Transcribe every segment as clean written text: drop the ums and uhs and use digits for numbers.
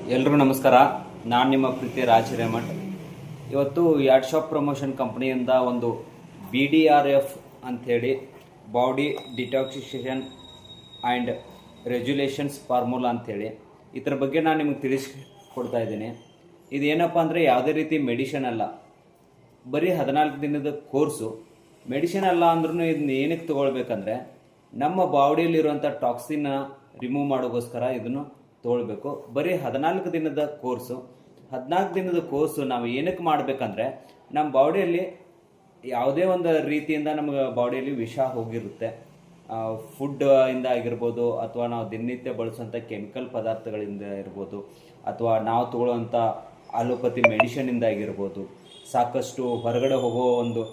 ಎಲ್ರಿಗೂ ನಮಸ್ಕಾರ. ನಾನು ನಿಮ್ಮ ಪ್ರೀತಿ ರಾಜ್ ಹಿರೇಮಠ್. ಇವತ್ತು ಯಾಡ್ ಶಾಪ್ ಪ್ರಮೋಷನ್ ಕಂಪ್ನಿಯಿಂದ ಒಂದು BDRF ಅಂಥೇಳಿ body detoxification and regulations formula ಅಂಥೇಳಿ ಇದರ ಬಗ್ಗೆ ನಾನು ನಿಮಗೆ ತಿಳಿಸ್ಕೊಡ್ತಾ ಇದ್ದೀನಿ. ಇದೇನಪ್ಪ ಅಂದರೆ ಯಾವುದೇ ರೀತಿ ಮೆಡಿಷನ್ ಅಲ್ಲ, ಬರೀ 14 ದಿನದ ಕೋರ್ಸು. ಮೆಡಿಷನ್ ಅಲ್ಲ ಅಂದ್ರೂ ಇದನ್ನ ಏನಕ್ಕೆ ತೊಗೊಳ್ಬೇಕಂದ್ರೆ ನಮ್ಮ ಬಾಡಿಯಲ್ಲಿರುವಂಥ ಟಾಕ್ಸಿನ್ನ ರಿಮೂವ್ ಮಾಡೋಕ್ಕೋಸ್ಕರ ಇದನ್ನು ತೊಗೊಳ್ಬೇಕು. ಬರೀ 14 ದಿನದ ಕೋರ್ಸು. 14 ದಿನದ ಕೋರ್ಸು ನಾವು ಏನಕ್ಕೆ ಮಾಡಬೇಕಂದ್ರೆ ನಮ್ಮ ಬಾಡಿಯಲ್ಲಿ ಯಾವುದೇ ಒಂದು ರೀತಿಯಿಂದ ನಮಗೆ ಬಾಡಿಯಲ್ಲಿ ವಿಷ ಹೋಗಿರುತ್ತೆ. ಫುಡ್ ಇಂದ ಆಗಿರ್ಬೋದು, ಅಥವಾ ನಾವು ದಿನನಿತ್ಯ ಬಳಸುವಂಥ ಕೆಮಿಕಲ್ ಪದಾರ್ಥಗಳಿಂದ ಇರ್ಬೋದು, ಅಥವಾ ನಾವು ತಗೊಳ್ಳುವಂಥ ಅಲೋಪತಿ ಮೆಡಿಷನಿಂದ ಆಗಿರ್ಬೋದು, ಸಾಕಷ್ಟು ಹೊರಗಡೆ ಹೋಗೋ ಒಂದು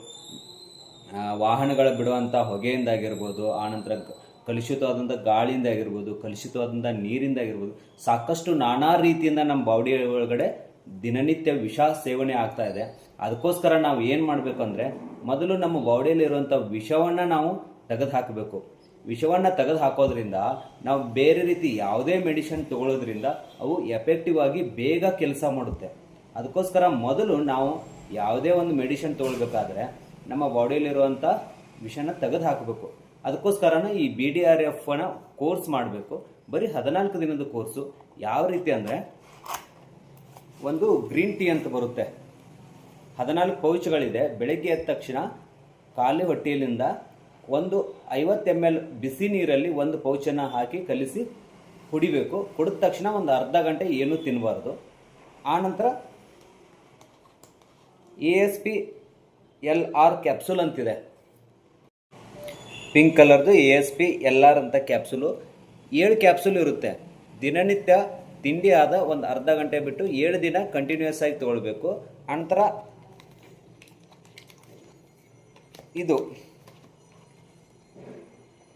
ವಾಹನಗಳು ಬಿಡುವಂಥ ಹೊಗೆಯಿಂದಾಗಿರ್ಬೋದು, ಆನಂತರ ಕಲುಷಿತವಾದಂಥ ಗಾಳಿಯಿಂದ ಆಗಿರ್ಬೋದು, ಕಲುಷಿತವಾದಂಥ ನೀರಿಂದ ಆಗಿರ್ಬೋದು, ಸಾಕಷ್ಟು ನಾನಾ ರೀತಿಯಿಂದ ನಮ್ಮ ಬಾಡಿ ಒಳಗಡೆ ದಿನನಿತ್ಯ ವಿಷ ಸೇವನೆ ಆಗ್ತಾ ಇದೆ. ಅದಕ್ಕೋಸ್ಕರ ನಾವು ಏನು ಮಾಡಬೇಕು ಅಂದರೆ ಮೊದಲು ನಮ್ಮ ಬಾಡಿಯಲ್ಲಿರುವಂಥ ವಿಷವನ್ನು ನಾವು ತೆಗೆದು ಹಾಕಬೇಕು. ವಿಷವನ್ನು ತೆಗೆದು ಹಾಕೋದ್ರಿಂದ ನಾವು ಬೇರೆ ರೀತಿ ಯಾವುದೇ ಮೆಡಿಸಿನ್ ತಗೊಳ್ಳೋದ್ರಿಂದ ಅವು ಎಫೆಕ್ಟಿವ್ ಆಗಿ ಬೇಗ ಕೆಲಸ ಮಾಡುತ್ತೆ. ಅದಕ್ಕೋಸ್ಕರ ಮೊದಲು ನಾವು ಯಾವುದೇ ಒಂದು ಮೆಡಿಸಿನ್ ತಗೊಳ್ಬೇಕಾದ್ರೆ ನಮ್ಮ ಬಾಡಿಯಲ್ಲಿರುವಂಥ ವಿಷನ ತೆಗೆದು ಹಾಕಬೇಕು. ಅದಕ್ಕೋಸ್ಕರನೇ ಈ BDRFನ ಕೋರ್ಸ್ ಮಾಡಬೇಕು. ಬರೀ 14 ದಿನದ ಕೋರ್ಸು. ಯಾವ ರೀತಿ ಅಂದರೆ ಒಂದು ಗ್ರೀನ್ ಟೀ ಅಂತ ಬರುತ್ತೆ, 14 ಪೌಚ್ಗಳಿದೆ. ಬೆಳಗ್ಗೆ ಎದ್ದ ತಕ್ಷಣ ಖಾಲಿ ಹೊಟ್ಟೆಯಲ್ಲಿಂದ ಒಂದು 50 ml ಬಿಸಿ ನೀರಲ್ಲಿ ಒಂದು ಪೌಚನ್ನು ಹಾಕಿ ಕಲಿಸಿ ಕುಡಿಬೇಕು. ಕುಡಿದ ತಕ್ಷಣ ಒಂದು ಅರ್ಧ ಗಂಟೆ ಏನೂ ತಿನ್ನಬಾರ್ದು. ಆನಂತರ ASP-LR ಕ್ಯಾಪ್ಸೂಲ್ ಅಂತಿದೆ, ಪಿಂಕ್ ಕಲರ್ದು ASP-LR ಅಂತ ಕ್ಯಾಪ್ಸೂಲು. 7 ಕ್ಯಾಪ್ಸೂಲ್ ಇರುತ್ತೆ. ದಿನನಿತ್ಯ ತಿಂಡಿ ಆದ ಒಂದು ಅರ್ಧ ಗಂಟೆ ಬಿಟ್ಟು 7 ದಿನ ಕಂಟಿನ್ಯೂಸ್ ಆಗಿ ತೊಗೊಳ್ಬೇಕು. ಆನಂತರ ಇದು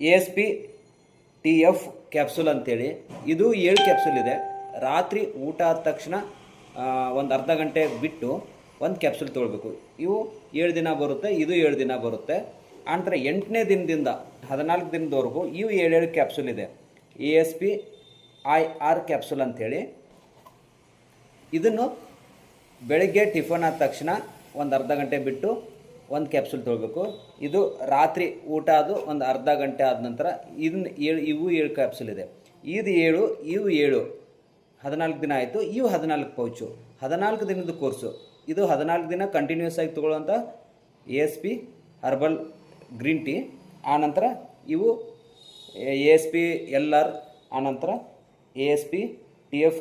ASP-TF ಕ್ಯಾಪ್ಸೂಲ್ ಅಂತೇಳಿ, ಇದು 7 ಕ್ಯಾಪ್ಸೂಲ್ ಇದೆ. ರಾತ್ರಿ ಊಟ ಆದ ತಕ್ಷಣ ಒಂದು ಅರ್ಧ ಗಂಟೆ ಬಿಟ್ಟು ಒಂದು ಕ್ಯಾಪ್ಸೂಲ್ ತೊಗೊಳ್ಬೇಕು. ಇವು 7 ದಿನ ಬರುತ್ತೆ, ಇದು 7 ದಿನ ಬರುತ್ತೆ. ಆನಂತರ 8ನೇ ದಿನದಿಂದ 14 ದಿನದವರೆಗೂ ಇವು 7 ಕ್ಯಾಪ್ಸೂಲ್ ಇದೆ. ASP-IR ಕ್ಯಾಪ್ಸೂಲ್ ಅಂಥೇಳಿ, ಇದನ್ನು ಬೆಳಗ್ಗೆ ಟಿಫನ್ ಆದ ತಕ್ಷಣ ಒಂದು ಅರ್ಧ ಗಂಟೆ ಬಿಟ್ಟು ಒಂದು ಕ್ಯಾಪ್ಸೂಲ್ ತೊಗೊಳ್ಬೇಕು. ಇದು ರಾತ್ರಿ ಊಟ ಅದು ಒಂದು ಅರ್ಧ ಗಂಟೆ ಆದ ನಂತರ ಇವು 7 ಕ್ಯಾಪ್ಸೂಲ್ ಇದೆ. ಇವು 7 14 ದಿನ ಆಯಿತು. ಇವು 14 ಪೌಚು. 14 ದಿನದ ಕೋರ್ಸು. ಇದು 14 ದಿನ ಕಂಟಿನ್ಯೂಸ್ ಆಗಿ ತೊಗೊಳ್ಳುವಂಥ ASP ಹರ್ಬಲ್ ಗ್ರೀನ್ ಟೀ. ಆನಂತರ ಇವು ASP-LR, ಆನಂತರ ASP-TF